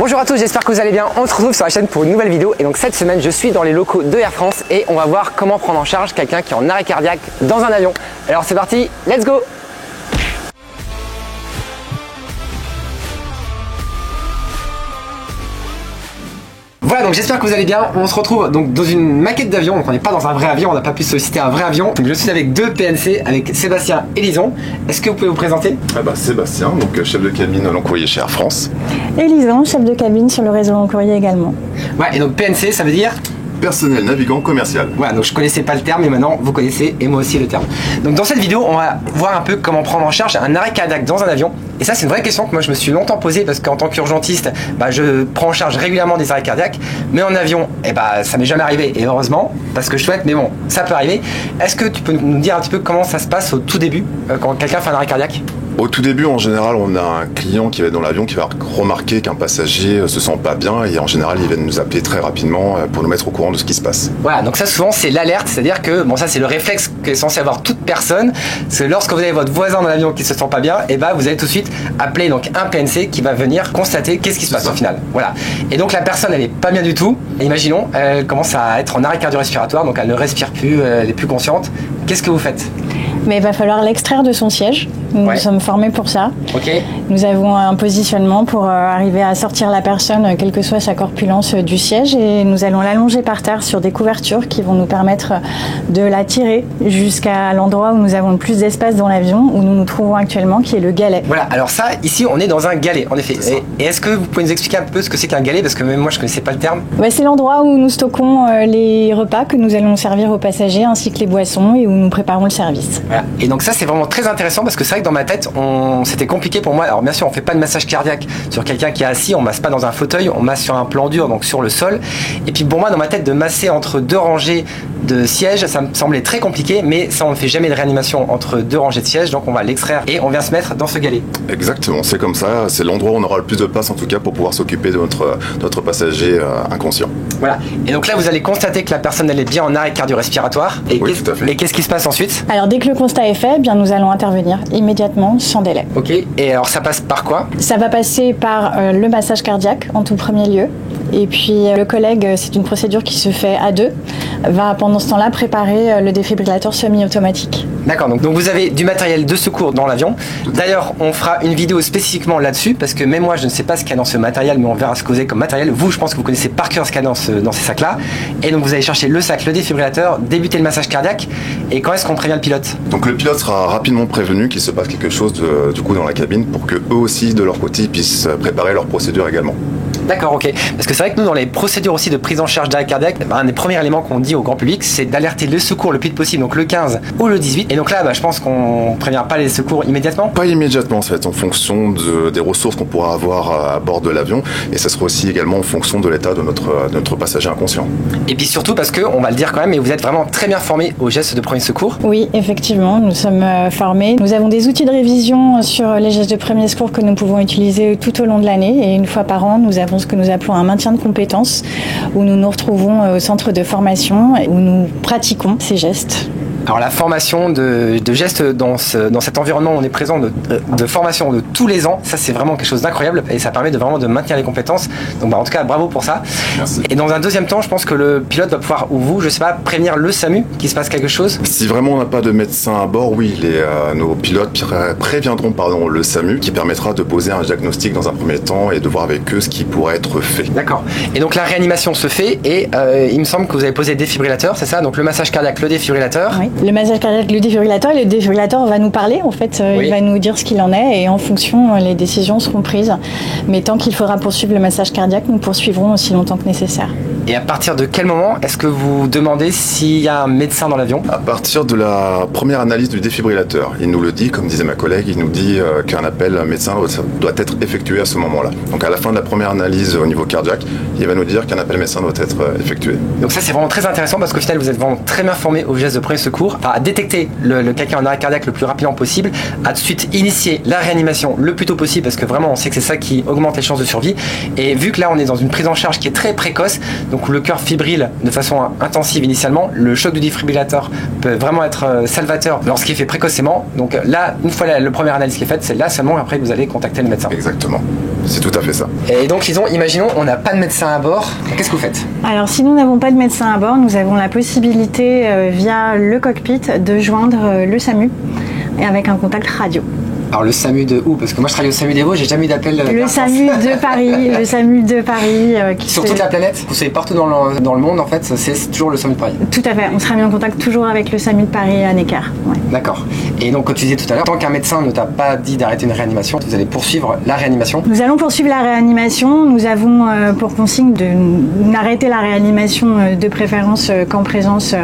Bonjour à tous, j'espère que vous allez bien. On se retrouve sur la chaîne pour une nouvelle vidéo. Et donc cette semaine, je suis dans les locaux de Air France et on va voir comment prendre en charge quelqu'un qui est en arrêt cardiaque dans un avion. Alors c'est parti, let's go! Voilà, donc j'espère que vous allez bien. On se retrouve donc dans une maquette d'avion, donc on n'est pas dans un vrai avion, on n'a pas pu solliciter un vrai avion. Donc je suis avec deux PNC, avec Sébastien et Lison. Est-ce que vous pouvez vous présenter? Sébastien, donc chef de cabine long courrier chez Air France. Et Lison, chef de cabine sur le réseau long courrier également. Ouais, et donc PNC, ça veut dire personnel navigant commercial. Voilà, donc je connaissais pas le terme, mais maintenant vous connaissez, et moi aussi le terme. Donc dans cette vidéo, on va voir un peu comment prendre en charge un arrêt cardiaque dans un avion. Et ça, c'est une vraie question que moi je me suis longtemps posée parce qu'en tant qu'urgentiste, je prends en charge régulièrement des arrêts cardiaques, mais en avion, ça m'est jamais arrivé. Et heureusement, parce que je souhaite, mais bon, ça peut arriver. Est-ce que tu peux nous dire un petit peu comment ça se passe au tout début quand quelqu'un fait un arrêt cardiaque? Au tout début, en général, on a un client qui va être dans l'avion qui va remarquer qu'un passager se sent pas bien et en général, il va nous appeler très rapidement pour nous mettre au courant de ce qui se passe. Voilà, donc ça souvent c'est l'alerte, c'est-à-dire que, bon ça c'est le réflexe qu'est censé avoir toute personne, c'est lorsque vous avez votre voisin dans l'avion qui se sent pas bien, vous allez tout de suite appeler donc un PNC qui va venir constater qu'est-ce qui se passe au final. Voilà. Et donc la personne elle est pas bien du tout, et imaginons, elle commence à être en arrêt cardio-respiratoire, donc elle ne respire plus, elle est plus consciente. Qu'est-ce que vous faites? Mais il va falloir l'extraire de son siège. Nous sommes formés pour ça. Okay. Nous avons un positionnement pour arriver à sortir la personne, quelle que soit sa corpulence, du siège, et nous allons l'allonger par terre sur des couvertures qui vont nous permettre de la tirer jusqu'à l'endroit où nous avons le plus d'espace dans l'avion, où nous nous trouvons actuellement, qui est le galet. Voilà, alors ça, ici on est dans un galet, en effet. Et est-ce que vous pouvez nous expliquer un peu ce que c'est qu'un galet? Parce que même moi je connaissais pas le terme. C'est l'endroit où nous stockons les repas que nous allons servir aux passagers, ainsi que les boissons, et où nous préparons le service. Voilà. Et donc ça c'est vraiment très intéressant parce que c'est vrai que dans ma tête c'était compliqué pour moi. Alors bien sûr on fait pas de massage cardiaque sur quelqu'un qui est assis, on masse pas dans un fauteuil, on masse sur un plan dur, donc sur le sol. Et puis pour moi dans ma tête de masser entre deux rangées de sièges, ça me semblait très compliqué, mais ça on ne fait jamais de réanimation entre deux rangées de sièges, donc on va l'extraire et on vient se mettre dans ce galet. Exactement, c'est comme ça, c'est l'endroit où on aura le plus de place en tout cas pour pouvoir s'occuper de notre passager inconscient. Voilà, et donc là vous allez constater que la personne elle est bien en arrêt cardio-respiratoire. Oui, tout à fait. Et qu'est-ce qui se passe ensuite? Alors dès que le constat est fait, nous allons intervenir immédiatement, sans délai. Ok, et alors ça passe par quoi? Ça va passer par le massage cardiaque en tout premier lieu. Et puis le collègue, c'est une procédure qui se fait à deux, va pendant ce temps-là préparer le défibrillateur semi-automatique. D'accord, donc vous avez du matériel de secours dans l'avion. D'ailleurs, on fera une vidéo spécifiquement là-dessus, parce que même moi, je ne sais pas ce qu'il y a dans ce matériel, mais on verra ce que vous avez comme matériel. Vous, je pense que vous connaissez par cœur ce qu'il y a dans ces sacs-là. Et donc vous allez chercher le sac, le défibrillateur, débuter le massage cardiaque. Et quand est-ce qu'on prévient le pilote? Donc le pilote sera rapidement prévenu qu'il se passe quelque chose du coup dans la cabine pour que eux aussi, de leur côté, puissent préparer leur procédure également. D'accord, ok. Parce que c'est vrai que nous, dans les procédures aussi de prise en charge d'arrêt cardiaque, un des premiers éléments qu'on dit au grand public, c'est d'alerter le secours le plus vite possible, donc le 15 ou le 18. Et donc là, je pense qu'on prévient pas les secours immédiatement? Pas immédiatement, ça va être en fonction des ressources qu'on pourra avoir à bord de l'avion. Et ça sera aussi également en fonction de l'état de notre passager inconscient. Et puis surtout parce que, on va le dire quand même, mais vous êtes vraiment très bien formés aux gestes de premier secours. Oui, effectivement, nous sommes formés. Nous avons des outils de révision sur les gestes de premier secours que nous pouvons utiliser tout au long de l'année. Et une fois par an, nous avons ce que nous appelons un maintien de compétences, où nous nous retrouvons au centre de formation, où nous pratiquons ces gestes. Alors la formation de gestes dans cet environnement où on est présent, de formation de tous les ans, ça c'est vraiment quelque chose d'incroyable et ça permet vraiment de maintenir les compétences. Donc en tout cas bravo pour ça. Merci. Et dans un deuxième temps, je pense que le pilote va pouvoir, ou vous, je sais pas, prévenir le SAMU qu'il se passe quelque chose. Si vraiment on n'a pas de médecin à bord, oui, nos pilotes préviendront le SAMU qui permettra de poser un diagnostic dans un premier temps et de voir avec eux ce qui pourrait être fait. D'accord. Et donc la réanimation se fait et il me semble que vous avez posé le défibrillateur, c'est ça? Donc le massage cardiaque, le défibrillateur. Oui. Le massage cardiaque, le défibrillateur, et le défibrillateur va nous parler en fait, oui. Il va nous dire ce qu'il en est et en fonction les décisions seront prises. Mais tant qu'il faudra poursuivre le massage cardiaque, nous poursuivrons aussi longtemps que nécessaire. Et à partir de quel moment est-ce que vous demandez s'il y a un médecin dans l'avion? À partir de la première analyse du défibrillateur. Il nous le dit, comme disait ma collègue, il nous dit qu'un appel médecin doit être effectué à ce moment-là. Donc à la fin de la première analyse au niveau cardiaque, il va nous dire qu'un appel médecin doit être effectué. Donc ça c'est vraiment très intéressant parce qu'au final vous êtes vraiment très bien formé aux gestes de premier secours, à détecter le quelqu'un en arrêt cardiaque le plus rapidement possible, à tout de suite initier la réanimation le plus tôt possible parce que vraiment on sait que c'est ça qui augmente les chances de survie. Et vu que là on est dans une prise en charge qui est très précoce, donc donc où le cœur fibrille de façon intensive initialement, le choc du défibrillateur peut vraiment être salvateur lorsqu'il est fait précocement. Donc là, une fois la première analyse qui est faite, c'est là seulement après que vous allez contacter le médecin. Exactement, c'est tout à fait ça. Et donc Lison, imaginons on n'a pas de médecin à bord, qu'est-ce que vous faites? Alors si nous n'avons pas de médecin à bord, nous avons la possibilité via le cockpit de joindre le SAMU et avec un contact radio. Alors le SAMU de où? Parce que moi je travaille au SAMU d'Evo, j'ai jamais eu d'appel. Le SAMU de Paris, le SAMU de Paris. Sur toute la planète? Vous savez, partout dans le monde en fait, c'est toujours le SAMU de Paris? Tout à fait, on sera mis en contact toujours avec le SAMU de Paris à Necker. Ouais. D'accord. Et donc comme tu disais tout à l'heure, tant qu'un médecin ne t'a pas dit d'arrêter une réanimation, vous allez poursuivre la réanimation? Nous allons poursuivre la réanimation. Nous avons pour consigne de n'arrêter la réanimation de préférence qu'en présence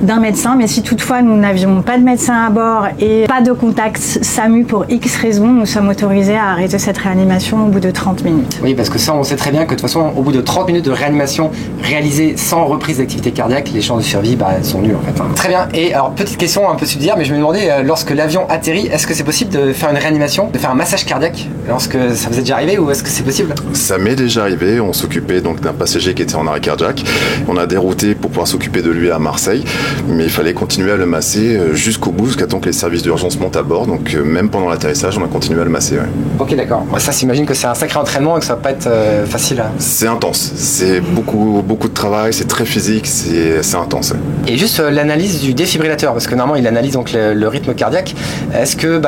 d'un médecin. Mais si toutefois nous n'avions pas de médecin à bord et pas de contact SAMU pour X raisons, nous sommes autorisés à arrêter cette réanimation au bout de 30 minutes. Oui, parce que ça, on sait très bien que de toute façon, au bout de 30 minutes de réanimation réalisée sans reprise d'activité cardiaque, les chances de survie sont nuls en fait. Très bien. Et alors, petite question un peu subsidiaire, mais je me demandais, lorsque l'avion atterrit, est-ce que c'est possible de faire une réanimation, de faire un massage cardiaque lorsque ça vous est déjà arrivé ou est-ce que c'est possible? Ça m'est déjà arrivé, on s'occupait donc d'un passager qui était en arrêt cardiaque. On a dérouté pour pouvoir s'occuper de lui à Marseille, mais il fallait continuer à le masser jusqu'au bout, jusqu'à temps que les services d'urgence montent à bord. Donc même pendant l'atterrissage, on a continué à le masser. Ouais. Ok, d'accord. Ça s'imagine que c'est un sacré entraînement et que ça va pas être facile. C'est intense, c'est beaucoup de travail, c'est très physique, c'est intense. Ouais. Et juste l'analyse du défibrillateur, parce que normalement il analyse donc le rythme cardiaque. Est-ce que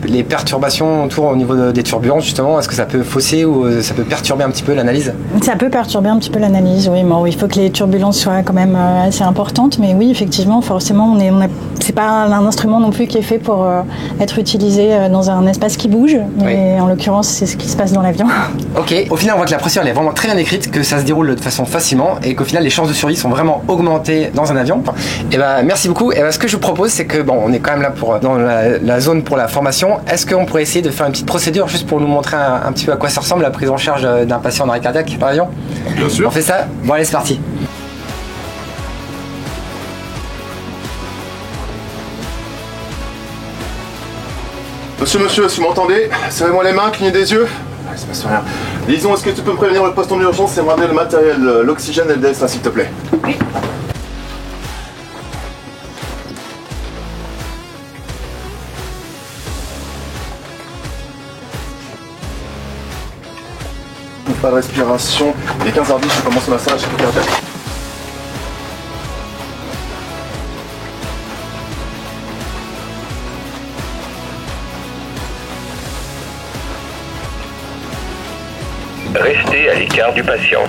les perturbations autour au niveau des turbulences justement, est-ce que ça peut fausser ou ça peut perturber un petit peu l'analyse? Ça peut perturber un petit peu l'analyse, oui. Bon, il faut que les turbulences soient quand même assez importantes, mais oui, effectivement, forcément, c'est pas un instrument non plus qui est fait pour être utilisé dans un espace qui bouge, mais en l'occurrence, c'est ce qui se passe dans l'avion. Ok, au final, on voit que la procédure elle est vraiment très bien écrite, que ça se déroule de façon facilement et qu'au final, les chances de survie sont vraiment augmentées dans un avion. Et merci beaucoup. Et ce que je vous propose, c'est que on est quand même là dans la zone pour la formation. Est-ce qu'on pourrait essayer de faire une petite procédure juste pour nous montrer un petit peu à quoi ça ressemble la prise en charge d'un patient en arrêt cardiaque dans l'avion? Bien sûr. On fait ça? Bon, allez, c'est parti. Monsieur, si vous m'entendez, serrez-moi les mains, clignez des yeux. Il se passe rien. Lison, est-ce que tu peux me prévenir le poste en urgence et me ramener le matériel, l'oxygène et le DSA, s'il te plaît? Oui. Pas de respiration. Il est 15h10, je commence le massage cardiaque. Restez à l'écart du patient.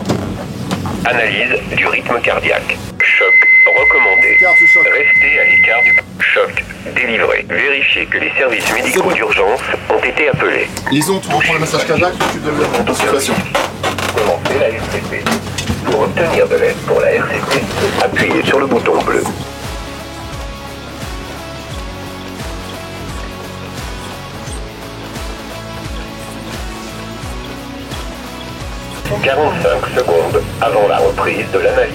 Analyse du rythme cardiaque. Choc recommandé. Restez à l'écart du choc délivré. Vérifiez que les services médicaux d'urgence ont été appelés. Lison, tu reprends le massage cardiaque, tu donnes la situation. Commencez la RCP. Pour obtenir de l'aide pour la RCP, appuyez sur le bouton bleu. « 45 secondes avant la reprise de l'analyse. »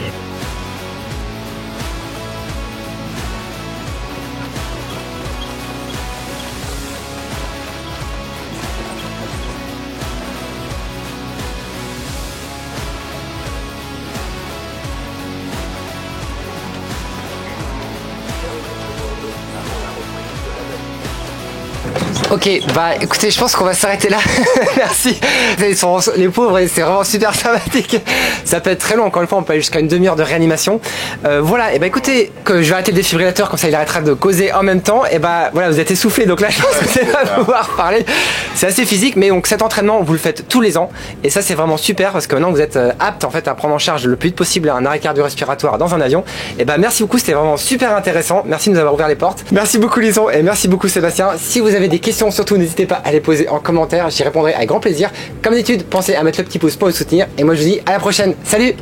Ok, écoutez, je pense qu'on va s'arrêter là. Merci. Les pauvres, c'est vraiment super sympathique. Ça peut être très long, encore une fois, on peut aller jusqu'à une demi-heure de réanimation. Voilà, et écoutez, que je vais arrêter le défibrillateur, comme ça il arrêtera de causer en même temps. Et voilà, vous êtes essoufflé, donc là je pense que c'est pas pouvoir parler. C'est assez physique, mais donc cet entraînement, vous le faites tous les ans. Et ça, c'est vraiment super parce que maintenant vous êtes apte en fait à prendre en charge le plus vite possible un arrêt cardio-respiratoire dans un avion. Et merci beaucoup, c'était vraiment super intéressant. Merci de nous avoir ouvert les portes. Merci beaucoup Lison et merci beaucoup Sébastien. Si vous avez des questions, surtout n'hésitez pas à les poser en commentaire, j'y répondrai avec grand plaisir. Comme d'habitude, pensez à mettre le petit pouce pour me soutenir et moi je vous dis à la prochaine. Salut!